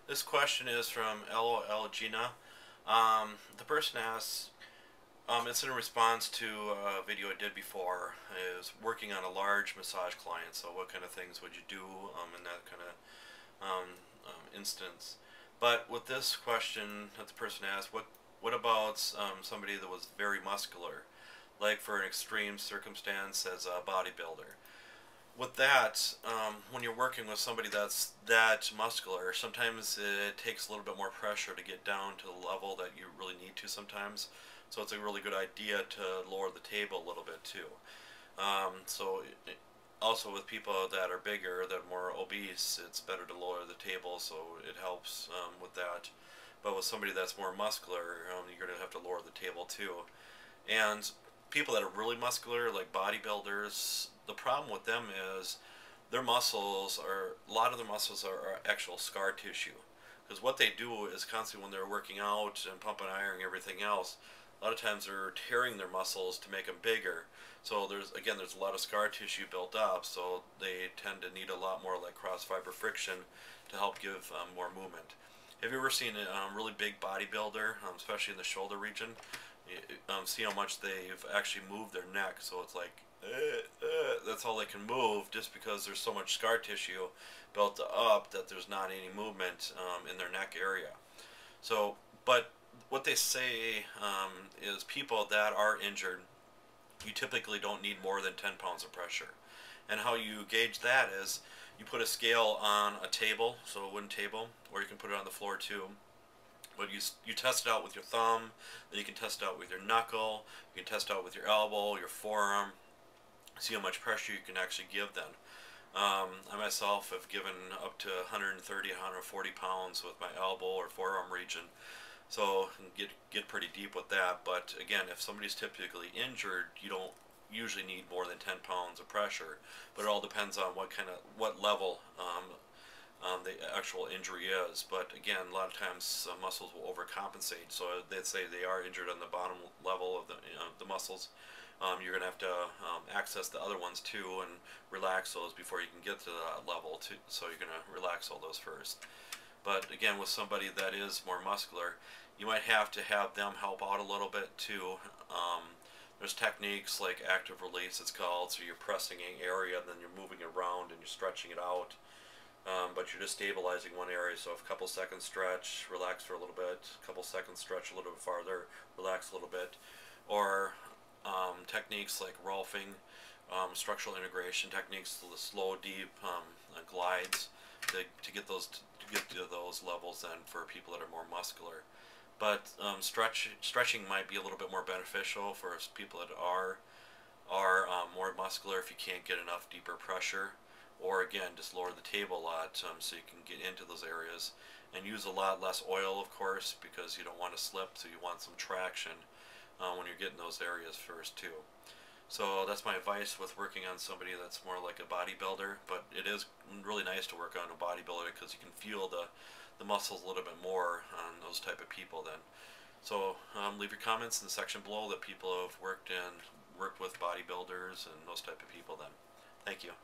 This question is from LOL Gina. The person asks, it's in response to a video I did before. Is working on a large massage client, so what kind of things would you do in that kind of instance? But with this question that the person asked, what about somebody that was very muscular, like for an extreme circumstance as a bodybuilder? With that, when you're working with somebody that's that muscular, sometimes it takes a little bit more pressure to get down to the level that you really need to sometimes. So it's a really good idea to lower the table a little bit too. So also with people that are bigger, that are more obese, it's better to lower the table, so it helps with that. But with somebody that's more muscular, you're going to have to lower the table too. And people that are really muscular, like bodybuilders, the problem with them is their muscles are, a lot of their muscles are actual scar tissue. Because what they do is constantly when they're working out and pumping iron and everything else, a lot of times they're tearing their muscles to make them bigger. So there's a lot of scar tissue built up, so they tend to need a lot more like cross fiber friction to help give more movement. Have you ever seen a really big bodybuilder, especially in the shoulder region? See how much they've actually moved their neck, so it's like that's all they can move, just because there's so much scar tissue built up that there's not any movement in their neck area. So, but what they say is people that are injured, you typically don't need more than 10 pounds of pressure. And how you gauge that is you put a scale on a table, so a wooden table, or you can put it on the floor too. But you test it out with your thumb, then you can test it out with your knuckle, you can test it out with your elbow, your forearm, see how much pressure you can actually give then. I myself have given up to 130, 140 pounds with my elbow or forearm region, so get pretty deep with that. But again, if somebody's typically injured, you don't usually need more than 10 pounds of pressure, but it all depends on what level the actual injury is. But again, a lot of times muscles will overcompensate, so they'd say they are injured on the bottom level of the muscles. You're going to have to access the other ones too and relax those before you can get to that level too, so you're going to relax all those first. But again, with somebody that is more muscular, you might have to have them help out a little bit too. There's techniques like active release, it's called, so you're pressing an area and then you're moving it around and you're stretching it out. But you're just stabilizing one area, so if a couple seconds stretch, relax for a little bit, a couple seconds stretch a little bit farther, relax a little bit. Or techniques like rolfing, structural integration techniques, the slow, deep glides to get to those levels then for people that are more muscular. But stretching might be a little bit more beneficial for people that are more muscular if you can't get enough deeper pressure. Or again, just lower the table a lot so you can get into those areas, and use a lot less oil, of course, because you don't want to slip, so you want some traction when you're getting those areas first too. So that's my advice with working on somebody that's more like a bodybuilder, but it is really nice to work on a bodybuilder because you can feel the muscles a little bit more on those type of people then. So leave your comments in the section below that people have worked with bodybuilders and those type of people then. Thank you.